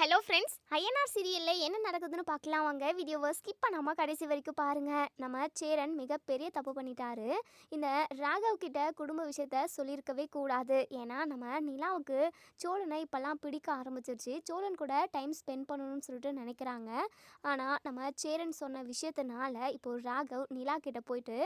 Hello friends, INR சீரியலில் என்ன நடக்குதுன்னு பார்க்கலாம் வாங்க. வீடியோவை ஸ்கிப் பண்ணாமல் கடைசி வரைக்கும் பாருங்கள். நம்ம சேரன் மிகப்பெரிய தப்பு பண்ணிட்டாரு. இந்த ராகவ் கிட்ட குடும்ப விஷயத்த சொல்லியிருக்கவே கூடாது. ஏன்னா நம்ம நிலாவுக்கு சோழனை இப்போல்லாம் பிடிக்க ஆரம்பிச்சிருச்சு. சோழன் கூட டைம் ஸ்பெண்ட் பண்ணணும்னு சொல்லிட்டு நினைக்கிறாங்க. ஆனால் நம்ம சேரன் சொன்ன விஷயத்தினால இப்போது ராகவ் நிலா கிட்ட போயிட்டு,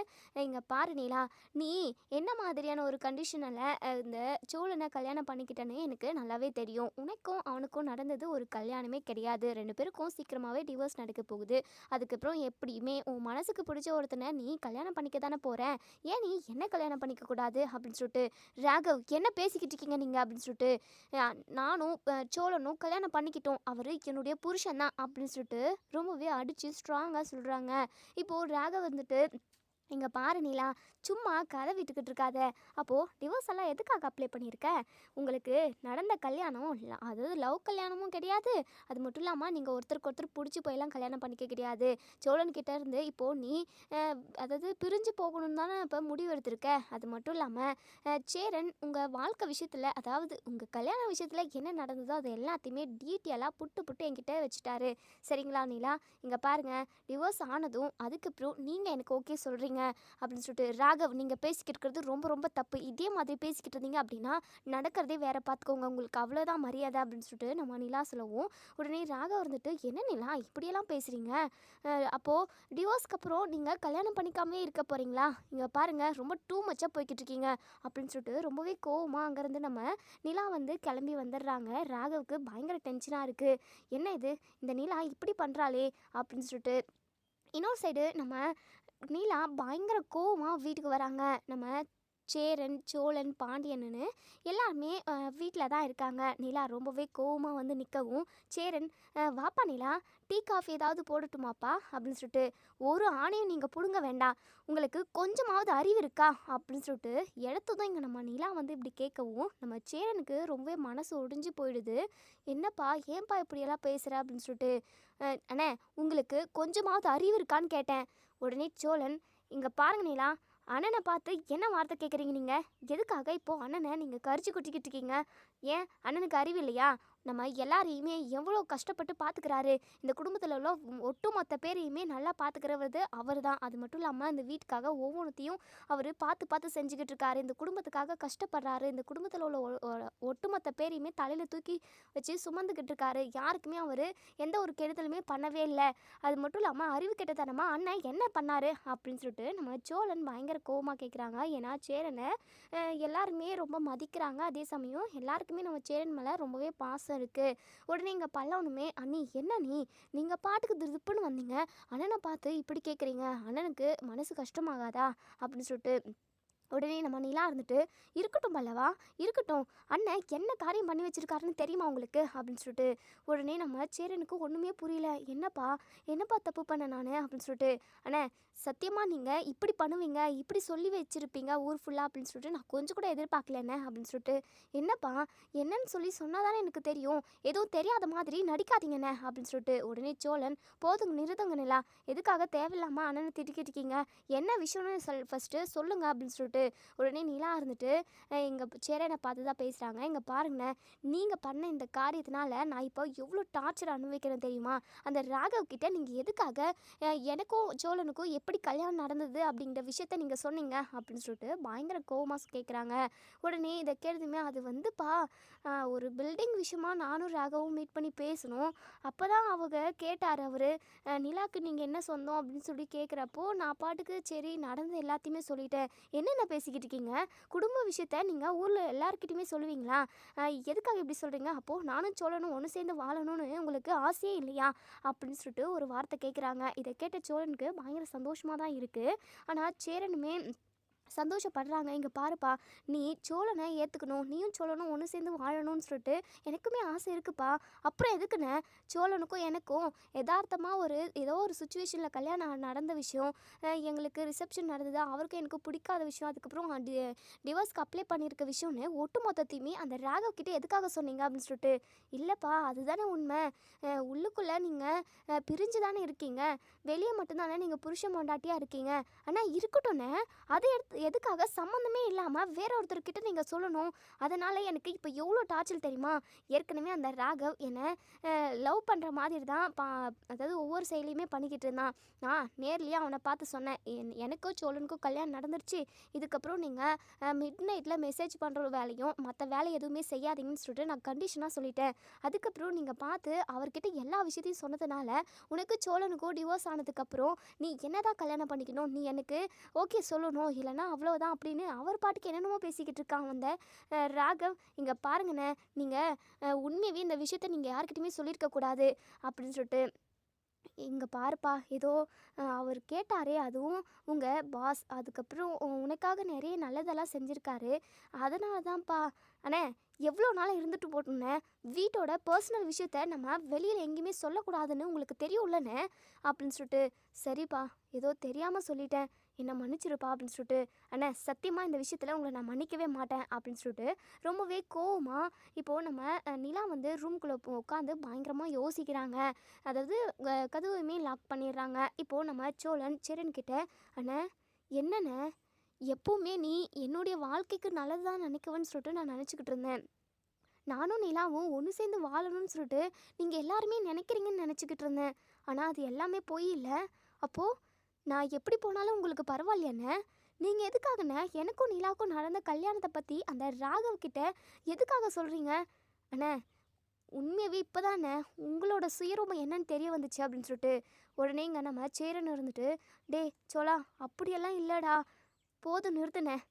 இங்கே பாரு நிலா, நீ என்ன மாதிரியான ஒரு கண்டிஷனில் இந்த சோழனை கல்யாணம் பண்ணிக்கிட்டேன்னு எனக்கு நல்லாவே தெரியும். உனக்கும் அவனுக்கும் நடந்தது ஒரு கல்யாணமே கிடையாது. 2 பேருக்கும் சீக்கிரமாகவே டிவோர்ஸ் நடக்க போகுது. அதுக்கப்புறம் எப்படியுமே உன் மனசுக்கு பிடிச்ச ஒருத்தனை நீ கல்யாணம் பண்ணிக்க தானே போகிற. ஏன் நீ என்ன கல்யாணம் பண்ணிக்க கூடாது அப்படின்னு சொல்லிட்டு, ராகவ் என்ன பேசிக்கிட்டு இருக்கீங்க நீங்கள் அப்படின்னு சொல்லிட்டு, நானும் சோழனும் கல்யாணம் பண்ணிக்கிட்டோம், அவர் என்னுடைய புருஷன் தான் அப்படின்னு சொல்லிட்டு ரொம்பவே அடித்து ஸ்ட்ராங்காக சொல்கிறாங்க. இப்போது ராகவ் வந்துட்டு, இங்கே பாரு நிலா, சும்மா கதை விட்டுக்கிட்டு இருக்காத. அப்போது டிவோர்ஸ் எல்லாம் எதுக்காக அப்ளை பண்ணியிருக்க? உங்களுக்கு நடந்த கல்யாணம் அதாவது லவ் கல்யாணமும் கிடையாது. அது மட்டும் இல்லாமல் நீங்கள் ஒருத்தருக்கு ஒருத்தர் பிடிச்சி போயெல்லாம் கல்யாணம் பண்ணிக்க கிடையாது. சோழன்கிட்ட இருந்து இப்போது நீ அதாவது பிரிஞ்சு போகணும்னு தானே இப்போ முடிவு எடுத்திருக்க. அது மட்டும் இல்லாமல் சேரன் உங்கள் வாழ்க்கை விஷயத்தில், அதாவது உங்கள் கல்யாண விஷயத்தில் என்ன நடந்ததோ அது எல்லாத்தையுமே டீட்டெயிலாக புட்டு என்கிட்ட வச்சுட்டாரு. சரிங்களா நிலா, இங்கே பாருங்கள், டிவோர்ஸ் ஆனதும் அதுக்கப்புறம் நீங்கள் எனக்கு ஓகே சொல்கிறீங்க அப்படின்னு சொல்லிட்டு, ராகவ் நீங்கள் பேசிக்கிட்டு இருக்கிறது ரொம்ப ரொம்ப தப்பு. இதே மாதிரி பேசிக்கிட்டு இருந்தீங்க அப்படின்னா நடக்கிறதே வேற, பார்த்துக்கோங்க, உங்களுக்கு அவ்வளோதான் மரியாதை அப்படின்னு சொல்லிட்டு நம்ம நிலா சொல்லவும், உடனே ராகவ் வந்துட்டு, என்ன நிலா இப்படியெல்லாம் பேசுகிறீங்க? அப்போது டிவோர்ஸ்க்கு அப்புறம் நீங்கள் கல்யாணம் பண்ணிக்காமே இருக்க போகிறீங்களா? இங்கே பாருங்கள், ரொம்ப டூ மச்சாக போய்கிட்டு இருக்கீங்க அப்படின்னு சொல்லிட்டு ரொம்பவே கோவமாக அங்கேருந்து நம்ம நிலா வந்து கிளம்பி வந்துடுறாங்க. ராகவுக்கு பயங்கர டென்ஷனாக இருக்குது. என்ன இது, இந்த நிலா இப்படி பண்ணுறாளே அப்படின்னு சொல்லிட்டு. இன்னொரு சைடு நம்ம நீலா பயங்கர கோவமாக வீட்டுக்கு வராங்க. நம்ம சேரன், சோழன், பாண்டியன்னு எல்லாருமே வீட்டில் தான் இருக்காங்க. நிலா ரொம்பவே கோவமாக வந்து நிற்கவும், சேரன், வாப்பா நிலா, டீ காஃபி ஏதாவது போடட்டுமாப்பா அப்படின்னு சொல்லிட்டு, ஒரு ஆணையும் நீங்கள் பிடுங்க வேண்டாம், உங்களுக்கு கொஞ்சமாவது அறிவு இருக்கா அப்படின்னு சொல்லிட்டு இடத்ததும் இங்கே நம்ம நிலா வந்து இப்படி கேட்கவும், நம்ம சேரனுக்கு ரொம்பவே மனசு ஒடிஞ்சு போயிடுது. என்னப்பா ஏன்பா இப்படியெல்லாம் பேசுகிற அப்படின்னு சொல்லிட்டு, அண்ணே உங்களுக்கு கொஞ்சமாவது அறிவு இருக்கான்னு கேட்டேன். உடனே சோழன், இங்கே பாருங்க நிலா, அண்ணனை பார்த்து என்ன வார்த்தை கேட்குறீங்க நீங்கள்? எதுக்காக இப்போது அண்ணனை நீங்கள் கரிச்சு கொட்டிக்கிட்டு இருக்கீங்க? ஏன் அண்ணனுக்கு அறிவு இல்லையா? நம்ம எல்லாரையுமே எவ்வளோ கஷ்டப்பட்டு பார்த்துக்கிறாரு. இந்த குடும்பத்தில் உள்ள ஒட்டுமொத்த பேரையுமே நல்லா பார்த்துக்கிறவது அவர் தான். அது மட்டும் இல்லாமல் இந்த வீட்டுக்காக ஒவ்வொன்றத்தையும் அவர் பார்த்து செஞ்சுக்கிட்டு இருக்காரு. இந்த குடும்பத்துக்காக கஷ்டப்படுறாரு. இந்த குடும்பத்தில் உள்ள ஒட்டுமொத்த பேரையுமே தலையில் தூக்கி வச்சு சுமந்துக்கிட்டு இருக்காரு. யாருக்குமே அவர் எந்த ஒரு கெடுதலுமே பண்ணவே இல்லை. அது மட்டும் இல்லாமல் அறிவு கெட்டத்தனமா அண்ணன் என்ன பண்ணாரு அப்படின்னு சொல்லிட்டு நம்ம சோழன் பயங்கர கோவமாக கேட்குறாங்க. ஏன்னா சேரனை எல்லாருமே ரொம்ப மதிக்கிறாங்க. அதே சமயம் எல்லாருக்குமே நம்ம சேரன் மேலே ரொம்பவே பாசம் இருக்குது. உடனே இங்கே பல்லவனுமே, அண்ணி என்ன நீ, நீங்கள் பாட்டுக்கு திருப்புன்னு வந்தீங்க, அண்ணனை பார்த்து இப்படி கேட்குறீங்க, அண்ணனுக்கு மனசு கஷ்டமாகாதா அப்படின்னு சொல்லிட்டு. உடனே நம்ம நிலா இருந்துட்டு, இருக்கட்டும் பல்லவா, இருக்கட்டும், அண்ணன் என்ன காரியம் பண்ணி வச்சிருக்காருன்னு தெரியுமா உங்களுக்கு அப்படின்னு சொல்லிட்டு. உடனே நம்ம சேரனுக்கு ஒன்றுமே புரியல. என்னப்பா தப்பு பண்ண நான் அப்படின்னு சொல்லிட்டு. அண்ணே சத்தியமாக நீங்கள் இப்படி பண்ணுவீங்க, இப்படி சொல்லி வச்சுருப்பீங்க ஊர் ஃபுல்லாக அப்படின்னு சொல்லிட்டு நான் கொஞ்சம் கூட எதிர்பார்க்கலண்ணே அப்படின்னு சொல்லிட்டு. என்னப்பா என்னன்னு சொல்லி சொன்னால் தானே எனக்கு தெரியும், எதுவும் தெரியாத மாதிரி நடிக்காதீங்கண்ணே அப்படின்னு சொல்லிட்டு. உடனே சோழன், போதுங்க நிறுத்துங்க நிலா, எதுக்காக தேவையில்லாமல் அண்ணனை திட்டிக்கிட்டு இருக்கீங்க, என்ன விஷயம்னு ஃபஸ்ட்டு சொல்லுங்கள் அப்படின்னு சொல்லிட்டு. உடனே நிலா இருந்துட்டு, எங்கள் சேரனை பார்த்து தான் பேசுகிறாங்க. இங்கே பாருங்கண்ணே, நீங்கள் பண்ண இந்த காரியத்தினால நான் இப்போ எவ்வளோ டார்ச்சர் அனுபவிக்கிறேன் தெரியுமா? அந்த ராகவ் கிட்ட நீங்கள் எதுக்காக எனக்கும் சோழனுக்கும் எப்படி கல்யாணம் நடந்தது அப்படிங்கிற விஷயத்த நீங்கள் சொன்னீங்க அப்படின்னு சொல்லிட்டு பயங்கர கோவமாக கேட்குறாங்க. உடனே இதை கேட்டதுமே, அது வந்துப்பா ஒரு பில்டிங் விஷயமா நானும் ராகவும் மீட் பண்ணி பேசணும். அப்போ தான் அவங்க கேட்டார் அவர், நிலாவுக்கு நீங்கள் என்ன சொந்தம் அப்படின்னு சொல்லி கேட்குறப்போ நான் பாட்டுக்கு சரி நடந்த எல்லாத்தையுமே சொல்லிட்டேன். என்னென்ன பேசிக்கிட்டு இருக்கீங்க? குடும்ப விஷயத்த நீங்கள் ஊரில் எல்லாருக்கிட்டையுமே சொல்லுவீங்களா? எதுக்காக இப்படி சொல்கிறீங்க? அப்போது நானும் சோழனும் ஒன்று சேர்ந்து வாழணும்னு உங்களுக்கு ஆசையே இல்லையா அப்படின்னு சொல்லிட்டு ஒரு வார்த்தை கேட்குறாங்க. இதை கேட்ட சோழனுக்கு பயங்கர சந்தோஷமாக தான் இருக்குது. ஆனால் சேரனுமே சந்தோஷப்படுறாங்க. இங்கே பாருப்பா, நீ சோழனை ஏற்றுக்கணும், நீயும் சோழனும் ஒன்று சேர்ந்து வாழணும்னு சொல்லிட்டு எனக்குமே ஆசை இருக்குப்பா. அப்புறம் எதுக்குண்ணே சோழனுக்கும் எனக்கும் யதார்த்தமாக ஏதோ ஒரு சுச்சுவேஷனில் கல்யாணம் நடந்த விஷயம், எங்களுக்கு ரிசப்ஷன் நடந்தது, அவருக்கும் எனக்கு பிடிக்காத விஷயம், அதுக்கப்புறம் டிவோர்ஸ்க்கு அப்ளை பண்ணியிருக்க விஷயம்னு ஒட்டு மொத்தத்தையுமே அந்த ராகவ் கிட்டே எதுக்காக சொன்னீங்க அப்படின்னு சொல்லிட்டு. இல்லைப்பா அதுதானே உண்மை, உள்ளுக்குள்ளே நீங்கள் பிரிஞ்சு தானே இருக்கீங்க, வெளியே மட்டும்தானே நீங்கள் புருஷன் பொண்டாட்டியாக இருக்கீங்க. ஆனால் இருக்கட்டும்ண்ணே, அதை எதுக்காக சம்மந்தமே இல்லாமல் வேற ஒருத்தர்கிட்ட நீங்கள் சொல்லணும்? அதனால் எனக்கு இப்போ எவ்வளோ டார்ச்சர் தெரியுமா? ஏற்கனவே அந்த ராகவ் என்னை லவ் பண்ணுற மாதிரி தான் அதாவது ஒவ்வொரு செயலையுமே பண்ணிக்கிட்டு இருந்தான். நான் நேர்லேயே அவனை பார்த்து சொன்னேன், எனக்கும் சோழனுக்கும் கல்யாணம் நடந்துருச்சு, இதுக்கப்புறம் நீங்கள் மிட் நைட்டில் மெசேஜ் பண்ணுற வேலையும் மற்ற வேலை எதுவுமே செய்யாதீங்கன்னு சொல்லிட்டு நான் கண்டிஷனாக சொல்லிட்டேன். அதுக்கப்புறம் நீங்கள் பார்த்து அவர்கிட்ட எல்லா விஷயத்தையும் சொன்னதுனால உனக்கு சோழனுக்கும் டிவோர்ஸ் ஆனதுக்கப்புறம் நீ என்னதான் கல்யாணம் பண்ணிக்கணும், நீ எனக்கு ஓகே சொல்லணும், இல்லைனா அவ்வளோதான் அப்படின்னு அவர் பாட்டுக்கு என்னென்னமோ பேசிக்கிட்டு இருக்கான் அந்த ராகவ். இங்கே பாருங்கண்ணே, நீங்கள் உண்மையாகவே இந்த விஷயத்த நீங்கள் யார்கிட்டையுமே சொல்லியிருக்கக்கூடாது அப்படின்னு சொல்லிட்டு. இங்கே பாருப்பா, ஏதோ அவர் கேட்டாரே, அதுவும் உங்கள் பாஸ், அதுக்கப்புறம் உனக்காக நிறைய நல்லதெல்லாம் செஞ்சுருக்காரு, அதனால தான்ப்பா. அண்ணே, எவ்வளோ நாள் இருந்துட்டு போட்டோன்னே, வீட்டோட பர்சனல் விஷயத்த நம்ம வெளியில் எங்கேயுமே சொல்லக்கூடாதுன்னு உங்களுக்கு தெரியும்லண்ணே அப்படின்னு சொல்லிட்டு. சரிப்பா, ஏதோ தெரியாமல் சொல்லிட்டேன், என்னை மன்னிச்சிருப்பா அப்படின்னு சொல்லிட்டு. அண்ணே, சத்தியமாக இந்த விஷயத்தில் உங்களை நான் மன்னிக்கவே மாட்டேன் அப்படின்னு சொல்லிட்டு ரொம்பவே கோவமாக இப்போது நம்ம நிலா வந்து ரூம்குள்ளே உட்காந்து பயங்கரமாக யோசிக்கிறாங்க. அதாவது கதவுமே லாக் பண்ணிடுறாங்க. இப்போது நம்ம சோழன் சேரன்கிட்ட, அண்ணே என்னண்ணே, எப்போவுமே நீ என்னுடைய வாழ்க்கைக்கு நல்லது தான் நினைக்குவேன்னு சொல்லிட்டு நான் நினச்சிக்கிட்டு இருந்தேன். நானும் நிலாவும் ஒன்று சேர்ந்து வாழணும்னு சொல்லிட்டு நீங்கள் எல்லாருமே நினைக்கிறீங்கன்னு நினச்சிக்கிட்டு இருந்தேன். ஆனால் அது எல்லாமே போய் இல்லை. அப்போது நான் எப்படி போனாலும் உங்களுக்கு பரவாயில்லையாண்ணே? நீங்கள் எதுக்காகண்ணே எனக்கும் நிலாவுக்கும் நடந்த கல்யாணத்தை பற்றி அந்த ராகவ் கிட்ட எதுக்காக சொல்கிறீங்க? அண்ணே, உண்மையாகவே இப்போ தானே உங்களோட சுயரூபம் என்னன்னு தெரிய வந்துச்சு அப்படின்னு சொல்லிட்டு. உடனே இங்கே நம்ம சேரன் இருந்துட்டு, டே சோலா, அப்படியெல்லாம் இல்லைடா, போதும் நிறுத்துனேன்.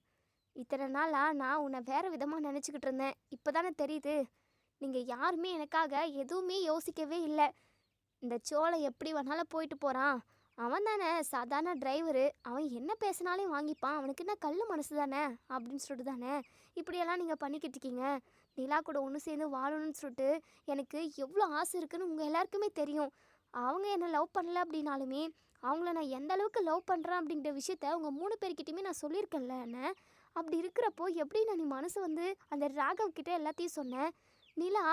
இத்தனை நாளாக நான் உன்னை வேறு விதமாக நினச்சிக்கிட்டு இருந்தேன், இப்போ தானே தெரியுது. நீங்கள் யாருமே எனக்காக எதுவுமே யோசிக்கவே இல்லை. இந்த சோலை எப்படி வேணாலும் போயிட்டு போகிறான், அவன் தானே சாதாரண டிரைவரு, அவன் என்ன பேசினாலே வாங்கிப்பான், அவனுக்கு என்ன கல் மனசு தானே அப்படின்னு சொல்லிட்டு தானே இப்படியெல்லாம் நீங்கள் பண்ணிக்கிட்டு இருக்கீங்க. நிலா கூட ஒன்று சேர்ந்து வாழணும்னு சொல்லிட்டு எனக்கு எவ்வளோ ஆசை இருக்குன்னு உங்கள் எல்லாருக்குமே தெரியும். அவங்க என்னை லவ் பண்ணல அப்படின்னாலுமே அவங்கள நான் எந்த அளவுக்கு லவ் பண்ணுறேன் அப்படின்ற விஷயத்த அவங்க 3 பேர்கிட்டையுமே நான் சொல்லியிருக்கேன்ல அண்ணே. அப்படி இருக்கிறப்போ எப்படி நான் நீ மனசு வந்து அந்த ராகவ் கிட்ட எல்லாத்தையும் சொன்னேன். நிலா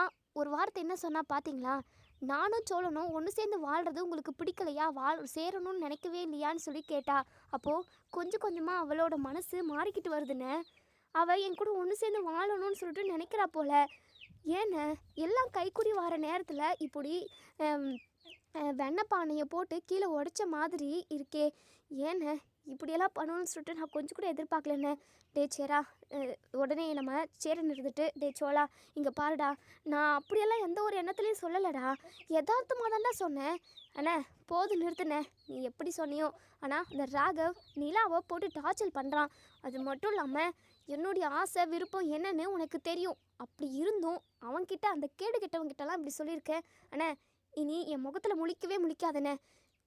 ஒரு வார்த்தை என்ன சொன்னா பார்த்தீங்களா? நானும் சோழனும் ஒன்று சேர்ந்து வாழ்கிறது உங்களுக்கு பிடிக்கலையா, சேரணும்னு நினைக்கவே இல்லையான்னு சொல்லி கேட்டா. அப்போது கொஞ்சம் கொஞ்சமாக அவளோட மனசு மாறிக்கிட்டு வருதுண்ணே. அவள் என் கூட ஒன்று சேர்ந்து வாழணும்னு சொல்லிட்டு நினைக்கிறா போல. ஏண்ணே, எல்லாம் கைக்குடி வர நேரத்தில் இப்படி வெண்ணெய் பானையை போட்டு கீழே உடைச்ச மாதிரி இருக்கே, ஏண்ணே இப்படியெல்லாம் பண்ணணும்னு சொல்லிட்டு நான் கொஞ்சம் கூட எதிர்பார்க்கலண்ணே. டே சேரா, உடனே நம்ம சேரன் இருந்துட்டு, டே சோலா இங்கே பாருடா, நான் அப்படியெல்லாம் எந்த ஒரு எண்ணத்துலேயும் சொல்லலைடா, யதார்த்தமாக தான்டா சொன்னேன். அண்ணே போதும் நிறுத்துனே, நீ எப்படி சொன்னியோ. ஆனால் அந்த ராகவ் நிலாவை போட்டு டார்ச்சர் பண்ணுறான். அது மட்டும் இல்லாமல் என்னுடைய ஆசை விருப்பம் என்னன்னு உனக்கு தெரியும். அப்படி இருந்தும் அவன்கிட்ட, அந்த கேடு கெட்டவங்கிட்டலாம் இப்படி சொல்லியிருக்கேன். அண்ணே, இனி என் முகத்தில் முழிக்கவே முழிக்காதண்ணே,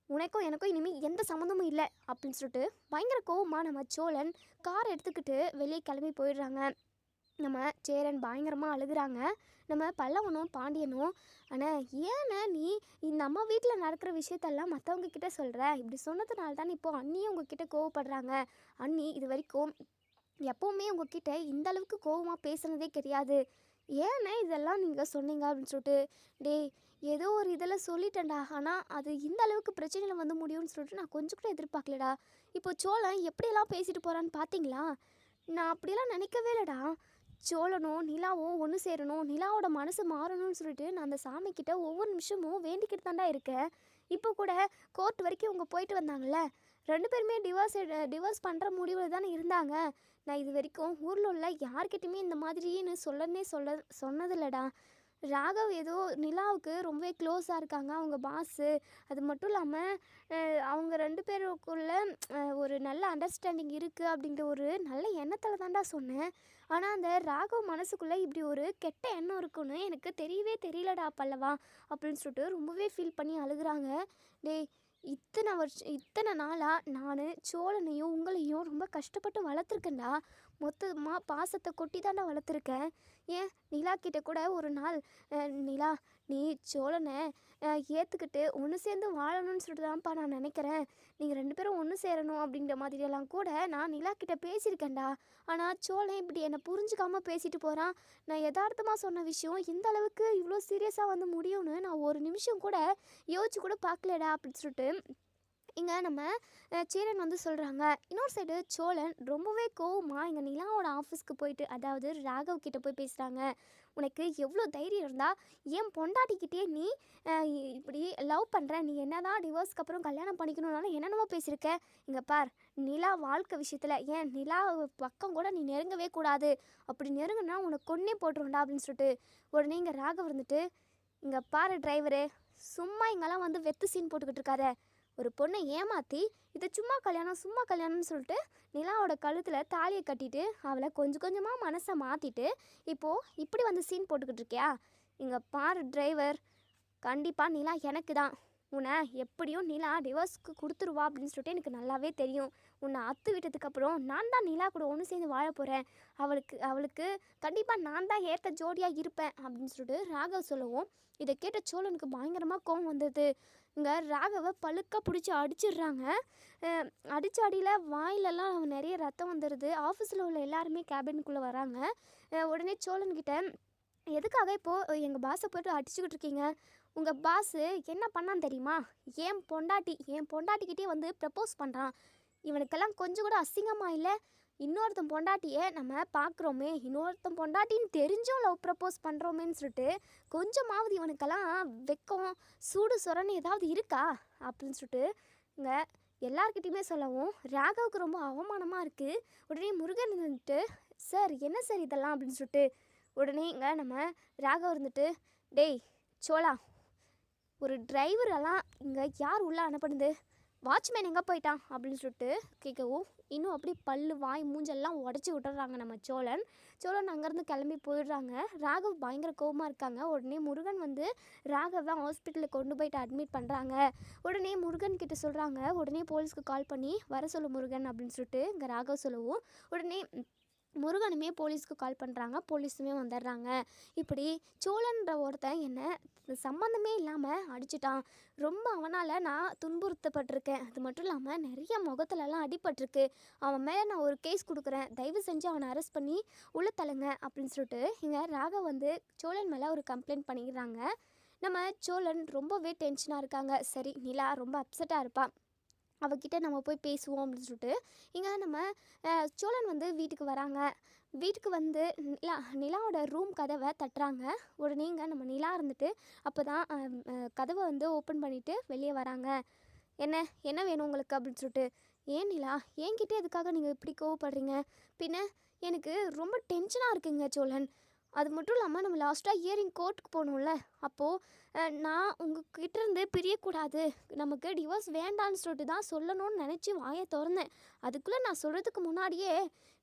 உனக்கும் எனக்கும் இனிமேல் எந்த சம்மந்தமும் இல்லை அப்படின்னு சொல்லிட்டு பயங்கர கோவமாக நம்ம சோழன் கார் எடுத்துக்கிட்டு வெளியே கிளம்பி போயிடுறாங்க. நம்ம சேரன் பயங்கரமாக அழுகுறாங்க. நம்ம பல்லவனும் பாண்டியனும், ஆனால் ஏன்னா நீ இந்த அம்மா வீட்டில் நடக்கிற விஷயத்தெல்லாம் மற்றவங்க கிட்ட சொல்கிற, இப்படி சொன்னதுனால தான் இப்போது அண்ணியும் உங்ககிட்ட கோவப்படுறாங்க. அண்ணி இது வரைக்கும் எப்போவுமே உங்ககிட்ட இந்த அளவுக்கு கோவமாக பேசுனதே கிடையாது, ஏன்னா இதெல்லாம் நீங்கள் சொன்னீங்க அப்படின்னு சொல்லிட்டு. டே ஏதோ ஒரு இதில் சொல்லிட்டேன்டா, ஆனால் அது இந்த அளவுக்கு பிரச்சனையில் வந்து முடியும்னு சொல்லிட்டு நான் கொஞ்சம் கூட எதிர்பார்க்கலடா. இப்போ சோழன் எப்படியெல்லாம் பேசிட்டு போகிறான்னு பார்த்தீங்களா? நான் அப்படியெல்லாம் நினைக்கவே இல்லைடா. சோழனும் நிலாவும் ஒன்று சேரணும், நிலாவோட மனசு மாறணும்னு சொல்லிட்டு நான் அந்த சாமிக்கிட்ட ஒவ்வொரு நிமிஷமும் வேண்டிக்கிட்டு தாண்டா இருக்கேன். இப்போ கூட கோர்ட் வரைக்கும் அவங்க போயிட்டு வந்தாங்கள்ல, 2 பேருமே டிவோர்ஸ் பண்ணுற முடிவில் தானே இருந்தாங்க. நான் இது வரைக்கும் ஊரில் உள்ள யார்கிட்டையுமே இந்த மாதிரின்னு சொன்னதில்லடா. ராகவ் ஏதோ நிலாவுக்கு ரொம்பவே க்ளோஸாக இருக்காங்க, அவங்க பாஸு. அது மட்டும் இல்லாமல் அவங்க 2 பேருக்குள்ள ஒரு நல்ல அண்டர்ஸ்டாண்டிங் இருக்குது அப்படிங்கிற ஒரு நல்ல எண்ணத்தில் தான்டா சொன்னேன். ஆனால் அந்த ராகவ் மனசுக்குள்ளே இப்படி ஒரு கெட்ட எண்ணம் இருக்குன்னு எனக்கு தெரியவே தெரியலடா பல்லவா அப்படின்னு சொல்லிட்டு ரொம்பவே ஃபீல் பண்ணி அழுகுறாங்க. டேய், இத்தனை நாளாக நான் சோழனையும் உங்களையும் ரொம்ப கஷ்டப்பட்டு வளர்த்துருக்கேன்டா. மொத்தமாக பாசத்தை கொட்டி தாண்டா வளர்த்துருக்கேன். ஏன் நிலா கிட்ட கூட ஒரு நாள், நிலா நீ சோழனை ஏற்றுக்கிட்டு ஒன்று சேர்ந்து வாழணும்னு சொல்லிட்டு தான்ப்பா நான் நினைக்கிறேன், நீங்கள் 2 பேரும் ஒன்று சேரணும் அப்படிங்கிற மாதிரியெல்லாம் கூட நான் நிலா கிட்ட பேசியிருக்கேன்டா. ஆனால் சோழன் இப்படி என்னை புரிஞ்சுக்காமல் பேசிட்டு போகிறான். நான் யதார்த்தமாக சொன்ன விஷயம் இந்த அளவுக்கு இவ்வளோ சீரியஸாக வந்து முடியும்னு நான் ஒரு நிமிஷம் கூட யோசிச்சு கூட பார்க்கலடா அப்படின்னு சொல்லிட்டு இங்கே நம்ம சேரன் வந்து சொல்கிறாங்க. இன்னொரு சைடு சோழன் ரொம்பவே கோவமாக இங்கே நிலாவோட ஆஃபீஸ்க்கு போயிட்டு, அதாவது ராகவ் கிட்ட போய் பேசுகிறாங்க. உனக்கு எவ்வளோ தைரியம் இருந்தால் என் பொண்டாட்டிக்கிட்டே நீ இப்படி லவ் பண்ணுற, நீ என்னதான் டிவோர்ஸ்க்கு அப்புறம் கல்யாணம் பண்ணிக்கணும்னாலும் என்னென்னமோ பேசியிருக்க. இங்கே பார், நிலா வாழ்க்கை விஷயத்தில் ஏன் நிலா பக்கம் கூட நீ நெருங்கவே கூடாது, அப்படி நெருங்குனா உனக்கு கொன்னே போட்டுருண்டா அப்படின்னு சொல்லிட்டு உடனே இங்கே ராகவ் இருந்துட்டு, இங்கே பாரு டிரைவரு, சும்மா இங்கெல்லாம் வந்து வெத்து சீன் போட்டுக்கிட்டு இருக்காத. ஒரு பொண்ணை ஏமாற்றி இது சும்மா கல்யாணம்னு சொல்லிட்டு நிலாவோட கழுத்தில் தாலியை கட்டிட்டு அவளை கொஞ்சம் கொஞ்சமாக மனசை மாற்றிட்டு இப்போது இப்படி வந்து சீன் போட்டுக்கிட்டு இருக்கியா? இங்கே பாரு டிரைவர், கண்டிப்பாக நிலா எனக்கு தான். உன்னை எப்படியும் நிலா டிவோர்ஸ்க்கு கொடுத்துருவா அப்படின்னு சொல்லிட்டு எனக்கு நல்லாவே தெரியும். உன்னை அத்து விட்டதுக்கப்புறம் நான் தான் நிலா கூட ஒன்று சேர்ந்து வாழ போகிறேன். அவளுக்கு கண்டிப்பாக நான் தான் ஏற்ற ஜோடியாக இருப்பேன் அப்படின்னு சொல்லிட்டு ராகவ் சொல்லவும், இதை கேட்ட சோழனுக்கு பயங்கரமாக கோவம் வந்தது. இங்கே ராகவை பழுக்க பிடிச்சி அடிச்சிடுறாங்க. அடித்த அடியில் வாயிலெல்லாம் நிறைய ரத்தம் வந்துடுது. ஆஃபீஸில் உள்ள எல்லாருமே கேபினுக்குள்ளே வராங்க. உடனே சோழன்கிட்ட, எதுக்காக இப்போது எங்கள் பாஸை போய்ட்டு அடிச்சுக்கிட்டு இருக்கீங்க? உங்கள் பாஸு என்ன பண்ணான்னு தெரியுமா? என் பொண்டாட்டிக்கிட்டே வந்து ப்ரப்போஸ் பண்ணுறான். இவனுக்கெல்லாம் கொஞ்சம் கூட அசிங்கமாக இல்லை? இன்னொருத்தன் பொண்டாட்டியை நம்ம பார்க்குறோமே, இன்னொருத்தன் பொண்டாட்டின்னு தெரிஞ்சும் லவ் ப்ரப்போஸ் பண்ணுறோமேன்னு சொல்லிட்டு கொஞ்சமாவது இவனுக்கெல்லாம் வெக்கம் சூடு சொரன்னு ஏதாவது இருக்கா அப்படின்னு சொல்லிட்டு இங்கே எல்லார்கிட்டையுமே சொல்லவும் ராகவுக்கு ரொம்ப அவமானமாக இருக்குது. உடனே முருகன் இருந்துட்டு, சார் என்ன சார் இதெல்லாம் அப்படின்னு சொல்லிட்டு உடனே இங்கே நம்ம ராகவ் இருந்துட்டு, டேய் சோழா, ஒரு டிரைவரெல்லாம் இங்கே யார் உள்ளே அனுப்பினது? வாட்ச்மேன் எங்கே போயிட்டான் அப்படின்னு சொல்லிட்டு கேட்கவும், இன்னும் அப்படி பல்லு வாய் மூஞ்செல்லாம் உடச்சி விட்டுறாங்க நம்ம சோழன் அங்கேருந்து கிளம்பி போயிடுறாங்க. ராகவ் பயங்கர கோவமாக இருக்காங்க. உடனே முருகன் வந்து ராகவை ஹாஸ்பிட்டலுக்கு கொண்டு போயிட்டு அட்மிட் பண்ணுறாங்க. உடனே முருகன் கிட்ட சொல்கிறாங்க, உடனே போலீஸ்க்கு கால் பண்ணி வர சொல்லு முருகன் அப்படின்னு சொல்லிட்டு இங்கே ராகவ் சொல்லவும், உடனே முருகனுமே போலீஸ்க்கு கால் பண்ணுறாங்க. போலீஸுமே வந்துடுறாங்க. இப்படி சோழன்ற ஒருத்தன் என்னை சம்மந்தமே இல்லாமல் அடிச்சிட்டான். ரொம்ப அவனால் நான் துன்புறுத்தப்பட்டிருக்கேன். அது மட்டும் இல்லாமல் நிறைய முகத்துலலாம் அடிபட்டிருக்கு. அவன் மேலே நான் ஒரு கேஸ் கொடுக்குறேன், தயவு செஞ்சு அவனை அரெஸ்ட் பண்ணி உள்ள தள்ளுங்க அப்படின்னு சொல்லிட்டு இங்கே ராகவ் வந்து சோழன் மேலே ஒரு கம்ப்ளைண்ட் பண்ணிடுறாங்க. நம்ம சோழன் ரொம்பவே டென்ஷனாக இருக்காங்க. சரி, நிலா ரொம்ப அப்செட்டாக இருப்பாள், அவகிட்ட நம்ம போய் பேசுவோம் அப்படின்னு சொல்லிட்டு இங்கே நம்ம சோழன் வந்து வீட்டுக்கு வராங்க. வீட்டுக்கு வந்து நிலாவோட ரூம் கதவை தட்டுறாங்க. உடனே இங்கே நம்ம நிலா இருந்துட்டு அப்போ தான் கதவை வந்து ஓப்பன் பண்ணிவிட்டு வெளியே வராங்க. என்ன வேணும் உங்களுக்கு அப்படின்னு சொல்லிட்டு, ஏன் நிலா, என்கிட்ட எதுக்காக நீங்கள் இப்படி கோவப்படுறீங்க? பின்ன எனக்கு ரொம்ப டென்ஷனாக இருக்குங்க சோழன். அது மட்டும் இல்லாமல் நம்ம லாஸ்ட்டாக இயரிங் கோர்ட்டுக்கு போகணும்ல, அப்போது நான் உங்ககிட்ட இருந்து பிரியக்கூடாது, நமக்கு டிவோர்ஸ் வேண்டான்னு சொல்லிட்டு தான் சொல்லணும்னு நினச்சி வாயை திறந்தேன். அதுக்குள்ளே நான் சொல்கிறதுக்கு முன்னாடியே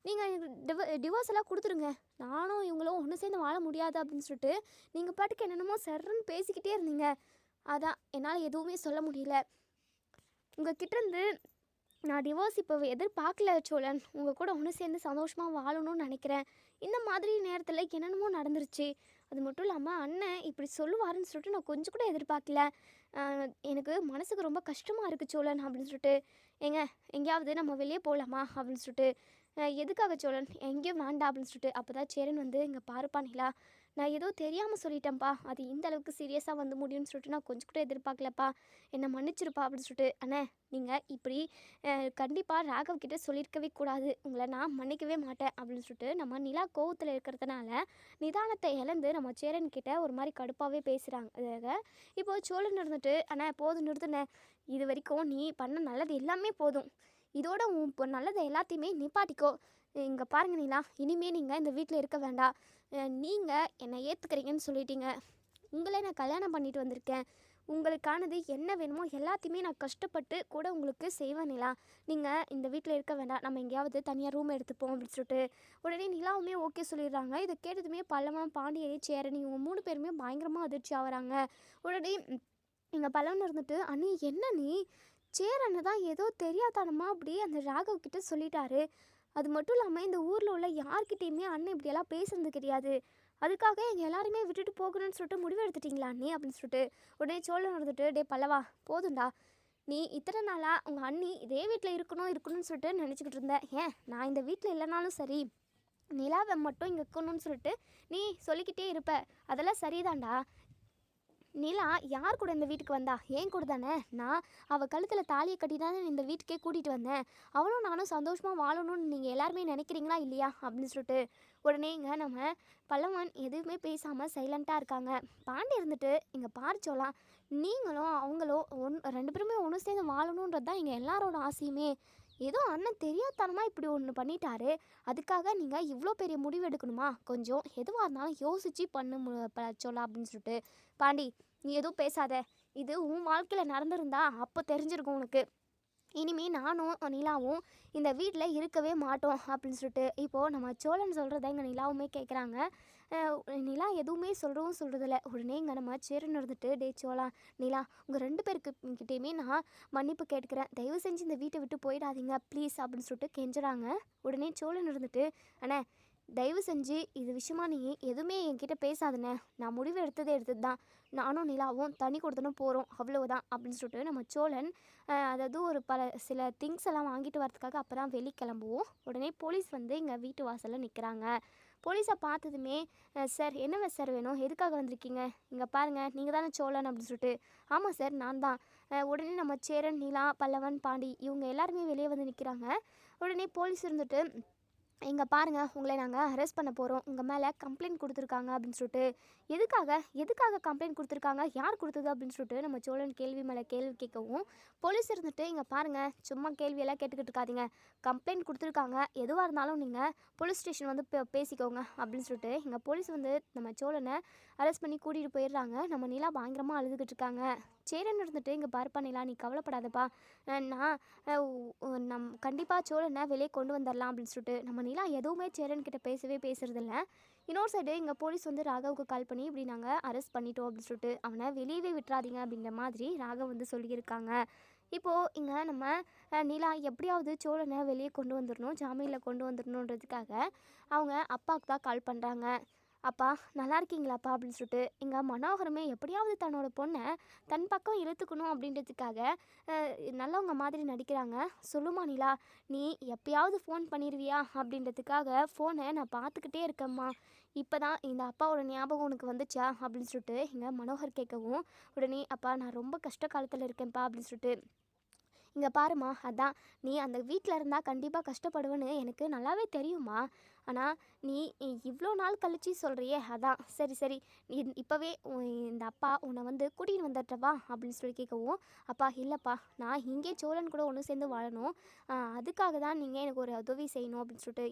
நீங்கள் எனக்கு டிவோர்ஸ் எல்லாம் கொடுத்துருங்க, நானும் இவங்களும் ஒன்று சேர்ந்து வாழ முடியாது அப்படின்னு சொல்லிட்டு நீங்கள் பாட்டுக்கு என்னென்னமோ சர்ன்னு பேசிக்கிட்டே இருந்தீங்க. அதான் என்னால் எதுவுமே சொல்ல முடியல. உங்கள் கிட்டேருந்து நான் டிவோர்ஸ் இப்போ எதிர்பார்க்கல சோழன், உங்கள் கூட ஒன்று சேர்ந்து சந்தோஷமாக வாழணும்னு நினைக்கிறேன். இந்த மாதிரி நேரத்தில் என்னென்னமோ நடந்துருச்சு. அது மட்டும் இல்லாமல் அண்ணன் இப்படி சொல்லுவாருன்னு சொல்லிட்டு நான் கொஞ்சம் கூட எதிர்பார்க்கல. எனக்கு மனசுக்கு ரொம்ப கஷ்டமாக இருக்குது சோழன் அப்படின்னு சொல்லிட்டு, எங்கேயாவது நம்ம வெளியே போகலாமா அப்படின்னு சொல்லிட்டு, எதுக்காக சோழன், எங்கேயும் வேண்டாம் அப்படின்னு சொல்லிட்டு, அப்போ தான் சேரன் வந்து இங்கே பாருப்பா நிலா, நான் ஏதோ தெரியாமல் சொல்லிட்டேன்ப்பா, அது இந்த அளவுக்கு சீரியஸாக வந்து முடியும்னு சொல்லிட்டு நான் கொஞ்சம் கூட எதிர்பார்க்கலப்பா, என்னை மன்னிச்சிருப்பா அப்படின்னு சொல்லிட்டு, அண்ணே நீங்கள் இப்படி கண்டிப்பாக ராகவ் கிட்டே சொல்லியிருக்கவே கூடாது, உங்களை நான் மன்னிக்கவே மாட்டேன் அப்படின்னு சொல்லிட்டு நம்ம நிலா கோவத்தில் இருக்கிறதுனால நிதானத்தை இழந்து நம்ம சேரன் கிட்ட ஒரு மாதிரி கடுப்பாகவே பேசுகிறாங்க. இப்போது சோழன் இருந்துட்டு, அண்ணா போதும் நிறுத்துனே, இது வரைக்கும் நீ பண்ண நல்லது எல்லாமே போதும், இதோட உன் நல்லதை எல்லாத்தையுமே நிப்பாட்டிக்கோ. இங்கே பாருங்க நிலா, இனிமேல் நீங்கள் இந்த வீட்டில் இருக்க வேண்டாம். நீங்கள் என்னை ஏற்றுக்கிறீங்கன்னு சொல்லிட்டீங்க, உங்களை நான் கல்யாணம் பண்ணிட்டு வந்திருக்கேன், உங்களுக்கானது என்ன வேணுமோ எல்லாத்தையுமே நான் கஷ்டப்பட்டு கூட உங்களுக்கு செய்வேன் நிலா, நீங்கள் இந்த வீட்டில் இருக்க வேண்டாம், நம்ம எங்கேயாவது தனியாக ரூம் எடுத்துப்போம் அப்படின்னு சொல்லிட்டு உடனே நிலாவுமே ஓகே சொல்லிடுறாங்க. இதை கேட்டதுமே பல்லவன், பாண்டியனை, சேரன் இவங்க 3 பேருமே பயங்கரமாக அதிர்ச்சி ஆகிறாங்க. உடனே இங்கே பல்லவன் இருந்துட்டு, அண்ணி என்ன நீ, சேரன்னு தான் ஏதோ தெரியாதனமா அப்படி அந்த ராகவ் கிட்ட சொல்லிட்டாரு, அது மட்டும் இல்லாமல் இந்த ஊரில் உள்ள யார்கிட்டையுமே அண்ணன் இப்படியெல்லாம் பேசுறது கிடையாது, அதுக்காக எங்கள் எல்லாருமே விட்டுட்டு போகணும்னு சொல்லிட்டு முடிவு எடுத்துட்டிங்களா அண்ணி அப்படின்னு சொல்லிட்டு உடனே சோழன் இருந்துட்டு, டே பல்லவா போதுண்டா, நீ இத்தனை நாளாக உங்கள் அண்ணி இதே வீட்டில் இருக்கணும்னு சொல்லிட்டு நினச்சிக்கிட்டு இருந்தேன், ஏன் நான் இந்த வீட்டில் இல்லைனாலும் சரி நிலாவை மட்டும் இங்கே இருக்கணும்னு சொல்லிட்டு நீ சொல்லிக்கிட்டே இருப்ப, அதெல்லாம் சரிதான்டா, நிலா யார் கூட இந்த வீட்டுக்கு வந்தா? ஏன் கூட தானே. நான் அவள் கழுத்தில் தாலியை கட்டி தானே இந்த வீட்டுக்கே கூட்டிகிட்டு வந்தேன். அவளும் நானும் சந்தோஷமாக வாழணும்னு நீங்கள் எல்லாருமே நினைக்கிறீங்களா இல்லையா அப்படின்னு சொல்லிட்டு உடனே இங்கே நம்ம பல்லவன் எதுவுமே பேசாமல் சைலண்ட்டாக இருக்காங்க. பாண்டி இருந்துட்டு இங்கே பார்ச்சோலாம், நீங்களும் அவங்களும் ரெண்டு பேருமே ஒன்று சேர்ந்து வாழணுன்றது தான் இங்கே எல்லாரோட ஆசையுமே. ஏதோ அண்ணன் தெரியாதனமாக இப்படி ஒன்று பண்ணிட்டாரு, அதுக்காக நீங்கள் இவ்வளோ பெரிய முடிவு எடுக்கணுமா? கொஞ்சம் எதுவாக இருந்தாலும் யோசித்து பண்ணு சொல்லலாம் அப்படின்னு சொல்லிட்டு பாண்டி, நீ எதுவும் பேசாத, இது உன் வாழ்க்கையில் நடந்திருந்தா அப்போ தெரிஞ்சிருக்கும் உனக்கு. இனிமே நானும் நிலாவும் இந்த வீட்டில் இருக்கவே மாட்டோம் அப்படின்னு சொல்லிட்டு இப்போது நம்ம சோழன் சொல்கிறத இங்கே நிலாவுமே கேட்குறாங்க. நிலா எதுவுமே சொல்கிறதில்ல. உடனே இங்கே நம்ம சேரன் இருந்துட்டு, டே சோழா நிலா, உங்கள் ரெண்டு பேருக்கிட்டேயுமே நான் மன்னிப்பு கேட்குறேன், தயவு செஞ்சு இந்த வீட்டை விட்டு போயிடாதீங்க ப்ளீஸ் அப்படின்னு சொல்லிட்டு கெஞ்சுறாங்க. உடனே சோழன் இருந்துட்டு, அண்ணே தயவு செஞ்சு இது விஷயமா நீ எதுவுமே என்கிட்ட பேசாதுண்ணே, நான் முடிவு எடுத்தது தான், நானும் நிலாவும் தனி கொடுத்தனும் போகிறோம் அவ்வளவுதான் அப்படின்னு சொல்லிட்டு நம்ம சோழன் அதாவது ஒரு சில திங்ஸ் எல்லாம் வாங்கிட்டு வரதுக்காக அப்போ தான் வெளி கிளம்புவோம். உடனே போலீஸ் வந்து இங்கே வீட்டு வாசலில் நிற்கிறாங்க. போலீஸை பார்த்ததுமே, சார் என்ன சார் வேணும், எதுக்காக வந்திருக்கீங்க, இங்கே பாருங்கள் நீங்கள் தானே சோழன் அப்படின்னு சொல்லிட்டு, ஆமாம் சார் நான் தான். உடனே நம்ம சேரன், நிலா, பல்லவன், பாண்டி இவங்க எல்லாருமே வெளியே வந்து நிற்கிறாங்க. உடனே போலீஸ் இருந்துட்டு, இங்கே பாருங்கள் உங்களை நாங்கள் அரெஸ்ட் பண்ண போகிறோம், உங்கள் மேலே கம்ப்ளைண்ட் கொடுத்துருக்காங்க அப்படின்னு சொல்லிட்டு, எதுக்காக கம்ப்ளைண்ட் கொடுத்துருக்காங்க, யார் கொடுத்தது அப்படின்னு சொல்லிட்டு நம்ம சோழன் கேள்வி மேலே கேள்வி கேட்கவும், போலீஸ் இருந்துட்டு, இங்கே பாருங்கள் சும்மா கேள்வியெல்லாம் கேட்டுக்கிட்டு இருக்காதீங்க, கம்ப்ளைண்ட் கொடுத்துருக்காங்க, எதுவாக இருந்தாலும் நீங்கள் போலீஸ் ஸ்டேஷன் வந்து பேசிக்கோங்க அப்படின்னு சொல்லிட்டு இங்கே போலீஸ் வந்து நம்ம சோழனை அரெஸ்ட் பண்ணி கூட்டிகிட்டு போயிடுறாங்க. நம்ம நிலா பயங்கரமாக அழுதுகிட்டு இருக்காங்க. சேரன் இருந்துட்டு, இங்கே பாருப்பா நிலா, நீ கவலைப்படாதப்பா, நான் கண்டிப்பாக சோழனை வெளியே கொண்டு வந்துடலாம் அப்படின்னு சொல்லிட்டு நம்ம நிலா எதுவுமே சேரன்கிட்ட பேசுறதில்ல. இன்னொரு சைடு இங்கே போலீஸ் வந்து ராகவுக்கு கால் பண்ணி, இப்படி நாங்கள் அரெஸ்ட் பண்ணிட்டோம் அப்படின்னு சொல்லிட்டு அவனை வெளியவே விட்டுறாதீங்க அப்படிங்கிற மாதிரி ராகவ் வந்து சொல்லியிருக்காங்க. இப்போது இங்கே நம்ம நிலா எப்படியாவது சோழனை வெளியே கொண்டு வந்துடணும், ஜாமீனில் கொண்டு வந்துடணுன்றதுக்காக அவங்க அப்பாவுக்கு தான் கால் பண்ணுறாங்க. அப்பா நல்லா இருக்கீங்களாப்பா அப்படின்னு சொல்லிட்டு இங்கே மனோகரமே எப்படியாவது தன்னோட பொண்ணை தன் பக்கம் இழுத்துக்கணும் அப்படின்றதுக்காக நல்லவங்க மாதிரி நடிக்கிறாங்க. சொல்லுமா நிலா, நீ எப்பயாவது ஃபோன் பண்ணிடுவியா அப்படின்றதுக்காக ஃபோனை நான் பார்த்துக்கிட்டே இருக்கேம்மா, இப்போ தான் இந்த அப்பாவோட ஞாபகம் உனக்கு வந்துச்சா அப்படின்னு சொல்லிட்டு இங்கே மனோகர் கேட்கவும், உடனே அப்பா நான் ரொம்ப கஷ்ட காலத்தில் இருக்கேன்ப்பா அப்படின்னு சொல்லிட்டு, இங்கே பாருமா, அதான் நீ அந்த வீட்டில் இருந்தால் கண்டிப்பாக கஷ்டப்படுவேன்னு எனக்கு நல்லாவே தெரியுமா, ஆனால் நீ இவ்வளோ நாள் கழிச்சு சொல்கிறியே, அதான் சரி இப்போவே இந்த அப்பா உன்னை வந்து கூட்டிகிட்டு வந்துட்டவா அப்படின்னு சொல்லி கேட்கவும், அப்பா இல்லைப்பா, நான் இங்கே சோழன் கூட ஒன்று சேர்ந்து வாழணும், அதுக்காக தான் நீங்கள் எனக்கு ஒரு உதவி செய்யணும் அப்படின்னு சொல்லிட்டு,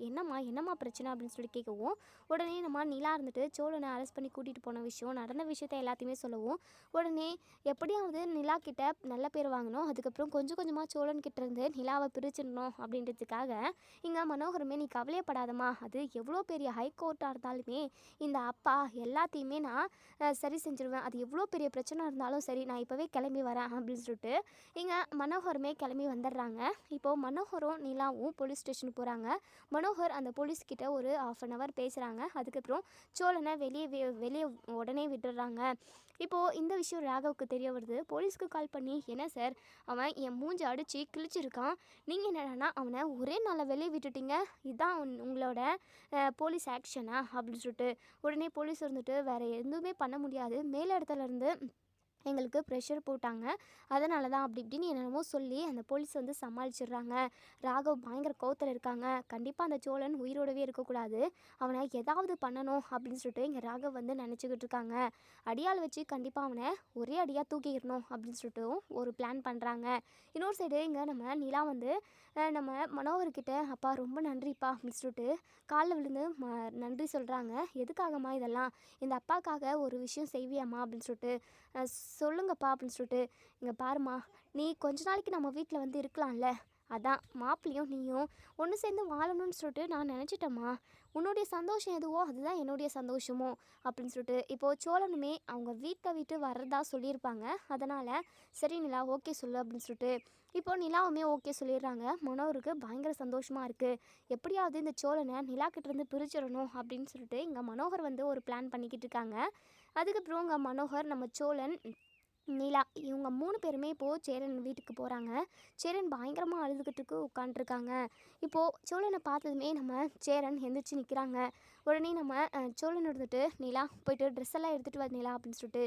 என்னம்மா பிரச்சனை அப்படின்னு சொல்லி கேட்கவும், உடனே நம்ம நிலா இருந்துட்டு சோழனை அரெஸ்ட் பண்ணி கூட்டிகிட்டு போன விஷயம், நடந்த விஷயத்த எல்லாத்தையுமே சொல்லவும், உடனே எப்படியாவது நிலா கிட்ட நல்ல பேர் வாங்கணும், அதுக்கப்புறம் கொஞ்சம் கொஞ்சமாக சோழன் கிட்ட இருந்து நிலாவை பிரிச்சிடணும் அப்படின்றதுக்காக இங்கே மனோகரமே நீ கவலையப்படாதம்மா, அது எவ்வளோ பெரிய ஹைகோர்ட்டாக இருந்தாலுமே இந்த அப்பா எல்லாத்தையுமே நான் சரி செஞ்சுருவேன், அது எவ்வளோ பெரிய பிரச்சனை இருந்தாலும் சரி, நான் இப்போவே கிளம்பி வரேன் அப்படின்னு சொல்லிட்டு இங்கே மனோகருமே கிளம்பி வந்துடுறாங்க. இப்போது மனோகரும் நிலாவும் போலீஸ் ஸ்டேஷனுக்கு போகிறாங்க. மனோகர் அந்த போலீஸ்கிட்ட ஒரு 1/2 hour பேசுகிறாங்க. அதுக்கப்புறம் சோழனை வெளியே உடனே விட்டுடுறாங்க. இப்போது இந்த விஷயம் ராகவுக்கு தெரிய வருது. போலீஸ்க்கு கால் பண்ணி, என்ன சார் அவன் என் மூஞ்சி அடித்து கிழிச்சிருக்கான், நீங்கள் என்னடானா அவனை ஒரே நாளில் வெளியே விட்டுட்டீங்க, இதுதான் உங்களோட போலீஸ் ஆக்ஷனா அப்படின்னு சொல்லிட்டு உடனே போலீஸ் இருந்துட்டு, வேறு எதுவுமே பண்ண முடியாது, மேல் இடத்துலேருந்து எங்களுக்கு ப்ரெஷர் போட்டாங்க, அதனால தான் அப்படி இப்படின்னு என்னென்னமோ சொல்லி அந்த போலீஸ் வந்து சமாளிச்சிடுறாங்க. ராகவ் பயங்கர கோவத்தில் இருக்காங்க. கண்டிப்பாக அந்த சோழன் உயிரோடவே இருக்கக்கூடாது, அவனை ஏதாவது பண்ணணும் அப்படின்னு சொல்லிட்டு இங்கே ராகவ் வந்து நினச்சிக்கிட்டு இருக்காங்க. அடியால் வச்சு கண்டிப்பாக அவனை ஒரே அடியாக தூக்கிடணும் அப்படின்னு சொல்லிட்டு ஒரு பிளான் பண்ணுறாங்க. இன்னொரு சைடு இங்கே நம்ம நிலா வந்து நம்ம மனோகர்கிட்ட, அப்பா ரொம்ப நன்றிப்பா அப்படின்னு சொல்லிட்டு காலில் விழுந்து நன்றி சொல்கிறாங்க. எதுக்காகம்மா இதெல்லாம், இந்த அப்பாக்காக ஒரு விஷயம் செய்வியாம்மா அப்படின்னு சொல்லிட்டு, சொல்லுங்கப்பா அப்படின்னு சொல்லிட்டு, இங்கே பாருமா, நீ கொஞ்ச நாளைக்கு நம்ம வீட்டில் வந்து இருக்கலாம்ல, அதான் மாப்பிள்ளையும் நீயும் ஒன்று சேர்ந்து வாழணும்னு சொல்லிட்டு நான் நினச்சிட்டேம்மா, உன்னுடைய சந்தோஷம் எதுவோ அதுதான் என்னுடைய சந்தோஷமோ அப்படின்னு சொல்லிட்டு இப்போது சோழனுமே அவங்க வீட்டை விட்டு வர்றதா சொல்லியிருப்பாங்க. அதனால் சரி நிலா ஓகே சொல்லு அப்படின்னு சொல்லிட்டு இப்போது நிலாவுமே ஓகே சொல்லிடுறாங்க. மனோருக்கு பயங்கர சந்தோஷமாக இருக்குது. எப்படியாவது இந்த சோழனை நிலா கிட்டேருந்து பிரிச்சிடணும் அப்படின்னு சொல்லிட்டு இங்கே மனோகர் வந்து ஒரு பிளான் பண்ணிக்கிட்டு இருக்காங்க. அதுக்கப்புறம் இங்கே மனோகர் நம்ம சோழன் நிலா இவங்க 3 பேருமே இப்போது சேரன் வீட்டுக்கு போகிறாங்க. சேரன் பயங்கரமாக அழுதுகிட்டு உட்காண்ட்ருக்காங்க. இப்போது சோழனை பார்த்ததுமே நம்ம சேரன் எந்திரிச்சு நிற்கிறாங்க. உடனே நம்ம சோழன் இருந்துட்டு, நிலா போயிட்டு ட்ரெஸ் எல்லாம் எடுத்துகிட்டு வா நிலா அப்படின்னு சொல்லிட்டு,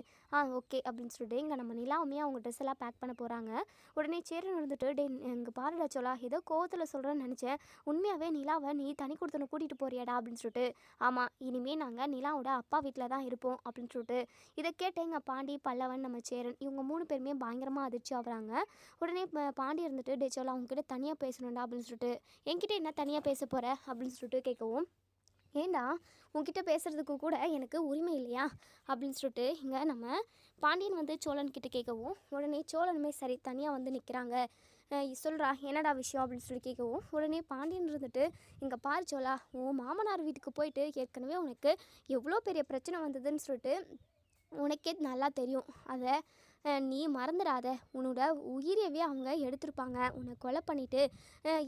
ஓகே அப்படின்னு சொல்லிட்டு இங்கே நம்ம நிலாவுமே அவங்க ட்ரெஸ் எல்லாம் பேக் பண்ண போகிறாங்க. உடனே சேரன் இருந்துட்டு, டே இங்கே பாருடா சோழா, ஏதோ கோவத்தில் சொல்கிறேன்னு நினச்சேன், உண்மையாகவே நிலாவை நீ தனி கொடுத்தன கூட்டிகிட்டு போறியாடா அப்படின்னு சொல்லிட்டு, ஆமாம் இனிமேல் நாங்கள் நிலாவோட அப்பா வீட்டில் தான் இருப்போம் அப்படின்னு சொல்லிட்டு, இதை கேட்ட எங்கள் பாண்டி, பல்லவன், நம்ம சேரன் இவங்க 3 பேருமே பயங்கரமாக அதிர்ச்சி ஆகுறாங்க. உடனே பாண்டி இருந்துட்டு, டே சோழா உங்ககிட்ட தனியாக பேசணும்டா அப்படின்னு சொல்லிட்டு, என்கிட்ட என்ன தனியாக பேச போகிற அப்படின்னு சொல்லிட்டு கேட்கவும், ஏண்டா உன்கிட்ட பேசுகிறதுக்கு கூட எனக்கு உரிமை இல்லையா அப்படின்னு சொல்லிட்டு இங்கே நம்ம பாண்டியன் வந்து சோழன் கிட்ட கேட்கவும், உடனே சோழனுமே சரி தனியாக வந்து நிற்கிறாங்க. சொல்கிறா என்னடா விஷயம் அப்படின்னு சொல்லி கேட்கவும், உடனே பாண்டியன் இருந்துட்டு, இங்கே பாரு சோழா, உன் மாமனார் வீட்டுக்கு போயிட்டு ஏற்கனவே உனக்கு எவ்வளோ பெரிய பிரச்சனை வந்ததுன்னு சொல்லிட்டு உனக்கே நல்லா தெரியும். அதை நீ மறந்துடாத. உன்னோட உயிரியவே அவங்க எடுத்திருப்பாங்க. உன்னை கொலை பண்ணிவிட்டு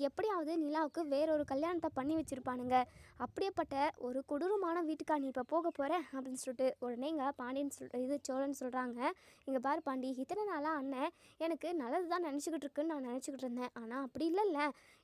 எப்படியாவது நிலாவுக்கு வேறொரு கல்யாணத்தை பண்ணி வச்சுருப்பானுங்க. அப்படியேப்பட்ட ஒரு கொடூரமான வீட்டுக்கா நீ இப்போ போக போகிற அப்படின்னு சொல்லிட்டு உடனே இங்கே பாண்டியன் இது சோழன் சொல்கிறாங்க, இங்கே பாரு பாண்டி, இத்தனை நாளாக அண்ணன் எனக்கு நல்லது தான் நினச்சிக்கிட்டு இருக்குன்னு நான் நினச்சிக்கிட்டு இருந்தேன். ஆனால் அப்படி இல்லைல்ல,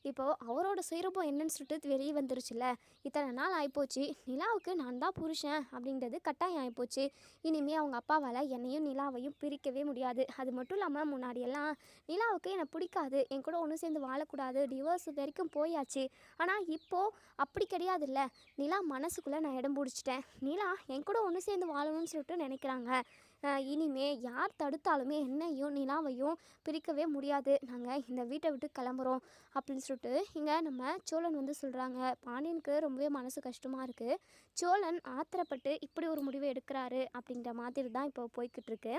இப்போது அவரோட சுயரூபம் என்னன்னு சொல்லிட்டு வெளியே வந்துருச்சுல்ல. இத்தனை நாள் ஆகிப்போச்சு, நிலாவுக்கு நான் தான் புருஷன் அப்படின்றது கட்டாயம் ஆகிப்போச்சு. இனிமேல் அவங்க அப்பாவால் என்னையும் நிலாவையும் பிரிக்கவே முடியாது. அது மட்டும் இல்லாமல் முன்னாடியெல்லாம் நிலாவுக்கு என்னை பிடிக்காது, என் கூட ஒன்று சேர்ந்து வாழக்கூடாது, டிவோர்ஸ் வரைக்கும் போயாச்சு. ஆனால் இப்போது அப்படி கிடையாதுல்ல, நிலா மனசுக்குள்ளே நான் இடம் பிடிச்சிட்டேன். நிலா என் கூட ஒன்று சேர்ந்து வாழணும்னு சொல்லிட்டு நினைக்கிறாங்க. இனிமே யார் தடுத்தாலுமே என்னையும் நிலாவையும் பிரிக்கவே முடியாது. நாங்கள் இந்த வீட்டை விட்டு கிளம்புறோம் அப்படின்னு சொல்லிட்டு இங்கே நம்ம சோழன் வந்து சொல்கிறாங்க. பாண்டியனுக்கு ரொம்பவே மனசு கஷ்டமாக இருக்குது. சோழன் ஆத்திரப்பட்டு இப்படி ஒரு முடிவை எடுக்கிறாரு அப்படின்ற மாதிரி தான் இப்போ போய்கிட்டு இருக்கு.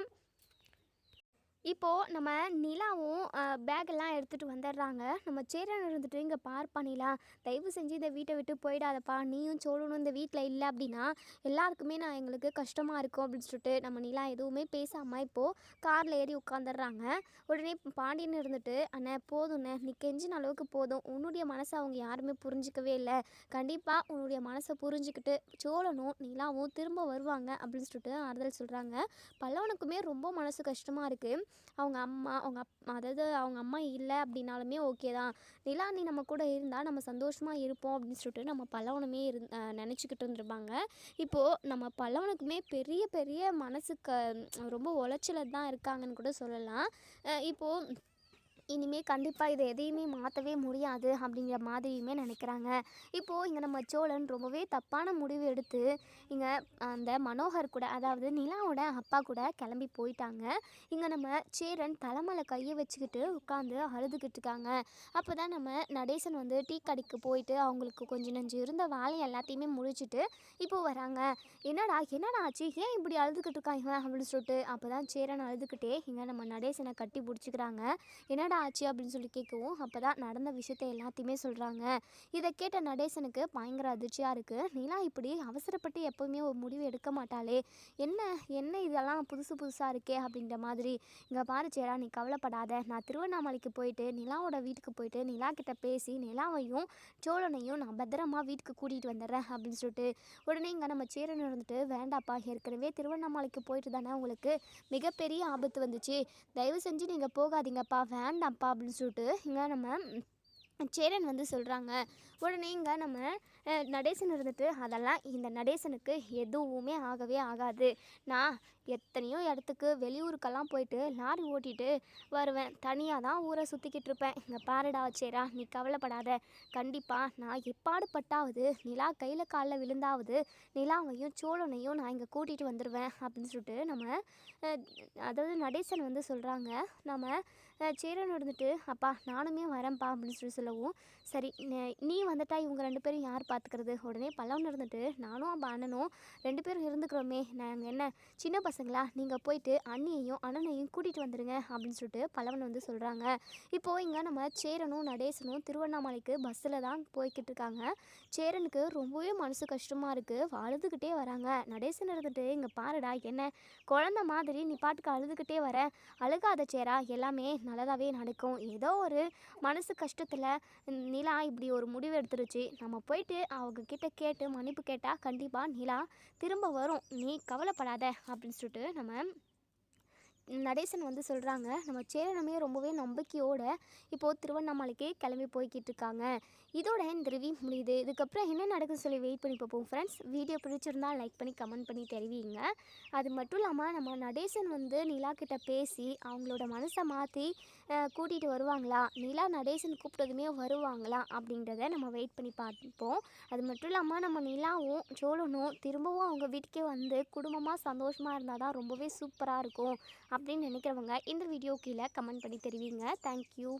இப்போது நம்ம நிலாவும் பேக்கெல்லாம் எடுத்துகிட்டு வந்துடுறாங்க. நம்ம சேரன் இருந்துட்டு, இங்கே பார்ப்பா நிலா, தயவு செஞ்சு இந்த வீட்டை விட்டு போயிடாதப்பா, நீயும் சோழனும் இந்த வீட்டில் இல்லை அப்படின்னா எல்லாருக்குமே எங்களுக்கு கஷ்டமாக இருக்கும் அப்படின்னு சொல்லிட்டு நம்ம நிலா எதுவுமே பேசாமல் இப்போது காரில் ஏறி உட்காந்துடுறாங்க. உடனே பாண்டியன் இருந்துட்டு, அண்ணே போதும்ண்ணே, நீ கெஞ்சின அளவுக்கு போதும், உன்னுடைய மனசை அவங்க யாருமே புரிஞ்சிக்கவே இல்லை. கண்டிப்பாக உன்னுடைய மனசை புரிஞ்சுக்கிட்டு சோழனும் நிலாவும் திரும்ப வருவாங்க அப்படின்னு சொல்லிட்டு ஆறுதல் சொல்கிறாங்க. பல்லவனுக்குமே ரொம்ப மனசு கஷ்டமாக இருக்குது. அவங்க அம்மா அதாவது அவங்க அம்மா இல்லை அப்படின்னாலுமே ஓகே தான், நிலா நீ நம்ம கூட இருந்தால் நம்ம சந்தோஷமாக இருப்போம் அப்படின்னு சொல்லிட்டு நம்ம பல்லவனுமே நினச்சிக்கிட்டு இருந்திருப்பாங்க. இப்போது நம்ம பல்லவனுக்குமே பெரிய பெரிய மனசுக்கு ரொம்ப உளைச்சல தான் இருக்காங்கன்னு கூட சொல்லலாம். இப்போது இனிமேல் கண்டிப்பாக இதை எதையுமே மாற்றவே முடியாது அப்படிங்கிற மாதிரியுமே நினைக்கிறாங்க. இப்போது இங்கே நம்ம சோழன் ரொம்பவே தப்பான முடிவு எடுத்து இங்கே அந்த மனோகர் கூட, அதாவது நிலாவோட அப்பா கூட கிளம்பி போயிட்டாங்க. இங்கே நம்ம சேரன் தலைமையில் கையை வச்சுக்கிட்டு உட்காந்து அழுதுகிட்டு இருக்காங்க. அப்போ தான் நம்ம நடேசன் வந்து டீ கடைக்கு போயிட்டு அவங்களுக்கு கொஞ்சம் நஞ்சு இருந்த வேலை எல்லாத்தையுமே முடிச்சுட்டு இப்போது வராங்க. என்னடா ஆச்சு, ஏன் இப்படி அழுதுகிட்டு இருக்காங்க அப்படின்னு சொல்லிட்டு அப்போ தான் சேரன் அழுதுகிட்டே இங்கே நம்ம நடேசனை கட்டி பிடிச்சிக்கிறாங்க. என்னடா ஆச்சு அப்படின்னு சொல்லி கேட்கவும் அப்போ தான் நடந்த விஷயத்த எல்லாத்தையுமே சொல்கிறாங்க. இதை கேட்ட நடேசனுக்கு பயங்கர அதிர்ச்சியாக இருக்குது. நிலா இப்படி அவசரப்பட்டு எப்போவுமே ஒரு முடிவு எடுக்க மாட்டாளே, என்ன என்ன இதெல்லாம் புதுசு புதுசாக இருக்கே அப்படின்ற மாதிரி. இங்கே பாரு சேரா, நீ கவலைப்படாத, நான் திருவண்ணாமலைக்கு போயிட்டு நிலாவோட வீட்டுக்கு போயிட்டு நிலா கிட்ட பேசி நிலாவையும் சோழனையும் நான் பத்திரமா வீட்டுக்கு கூட்டிகிட்டு வந்துடுறேன் அப்படின்னு சொல்லிட்டு உடனே இங்கே நம்ம சேரன் இருந்துட்டு, வேண்டாப்பா, ஏற்கனவே திருவண்ணாமலைக்கு போயிட்டு தானே உங்களுக்கு மிகப்பெரிய ஆபத்து வந்துச்சு, தயவு செஞ்சு நீங்கள் போகாதீங்கப்பா, வேண்டாம்ப்பா அப்படின்னு சொல்லிட்டு இங்கே நம்ம சேரன் வந்து சொல்கிறாங்க. உடனே இங்கே நம்ம நடேசன் இருந்துட்டு, அதெல்லாம் இந்த நடேசனுக்கு எதுவுமே ஆகவே ஆகாது, நான் எத்தனையோ இடத்துக்கு வெளியூருக்கெல்லாம் போயிட்டு லாரி ஓட்டிகிட்டு வருவேன், தனியாக தான் ஊரை சுற்றிக்கிட்டு இருப்பேன். இங்கே பாருடா சேரா, நீ கவலைப்படாத, கண்டிப்பாக நான் எப்பாடுபட்டாவது நிலா கையில் காலில் விழுந்தாவது நிலாவையும் சோழனையும் நான் இங்கே கூட்டிகிட்டு வந்துடுவேன் அப்படின்னு சொல்லிட்டு நம்ம அதாவது நடேசன் வந்து சொல்கிறாங்க. நம்ம சேரன் இருந்துட்டு, அப்பா நானுமே வரேன்ப்பா அப்படின்னு சொல்லவும், சரி நீ வந்துட்டா இவங்க 2 பேரும் யார் பார்த்துக்கிறது? உடனே பல்லவன் இருந்துட்டு, நானும் அப்போ அண்ணனும் 2 பேரும் இருந்துக்கிறோமே, நாங்கள் என்ன சின்ன பசங்களா, நீங்கள் போயிட்டு அண்ணியையும் அண்ணனையும் கூட்டிகிட்டு வந்துடுங்க அப்படின்னு சொல்லிட்டு பல்லவன் வந்து சொல்கிறாங்க. இப்போது இங்கே நம்ம சேரனும் நடேசனும் திருவண்ணாமலைக்கு பஸ்ஸில் தான் போய்கிட்டு இருக்காங்க. சேரனுக்கு ரொம்பவே மனசு கஷ்டமாக இருக்குது, அழுதுகிட்டே வராங்க. நடேசன் இருந்துட்டு, இங்கே பாருடா, என்ன குழந்த மாதிரி நீ பாட்டுக்கு அழுதுகிட்டே வர, அழுகாத சேரா, எல்லாமே நல்லதாகவே நடக்கும், ஏதோ ஒரு மனசு கஷ்டத்தில் நிலா இப்படி ஒரு முடிவு எடுத்துருச்சு, நம்ம போயிட்டு அவங்கக்கிட்ட கேட்டு மன்னிப்பு கேட்டால் கண்டிப்பாக நிலா திரும்ப வரும், நீ கவலைப்படாத அப்படின்னு சொல்லிட்டு நம்ம நடேசன் வந்து சொல்கிறாங்க, நம்ம சேரனுமே ரொம்பவே நம்பிக்கையோட இப்போது திருவண்ணாமலைக்கு கிளம்பி போய்கிட்டு இருக்காங்க. இதோட இந்த ரிவ்யூ முடியுது. இதுக்கப்புறம் என்ன நடக்குதுன்னு சொல்லி வெயிட் பண்ணி பார்ப்போம் ஃப்ரெண்ட்ஸ். வீடியோ பிடிச்சிருந்தா லைக் பண்ணி கமெண்ட் பண்ணி தெரிவிங்க. அது மட்டும் இல்லாமல் நம்ம நடேசன் வந்து நிலா கிட்ட பேசி அவங்களோட மனசை மாற்றி கூட்டிகிட்டு வருவாங்களா, நிலா நடேசன் கூப்பிட்டதுமே வருவாங்களா அப்படின்றத நம்ம வெயிட் பண்ணி பார்ப்போம். அது மட்டும் இல்லாமல் நம்ம நிலாவும் சோழனும் திரும்பவும் அவங்க வீட்டுக்கே வந்து குடும்பமாக சந்தோஷமாக இருந்தால் தான் ரொம்பவே சூப்பராக இருக்கும் அப்படின்னு நினைக்கிறவங்க இந்த வீடியோ கீழே கமெண்ட் பண்ணி தெரிவிங்க. தேங்க்யூ.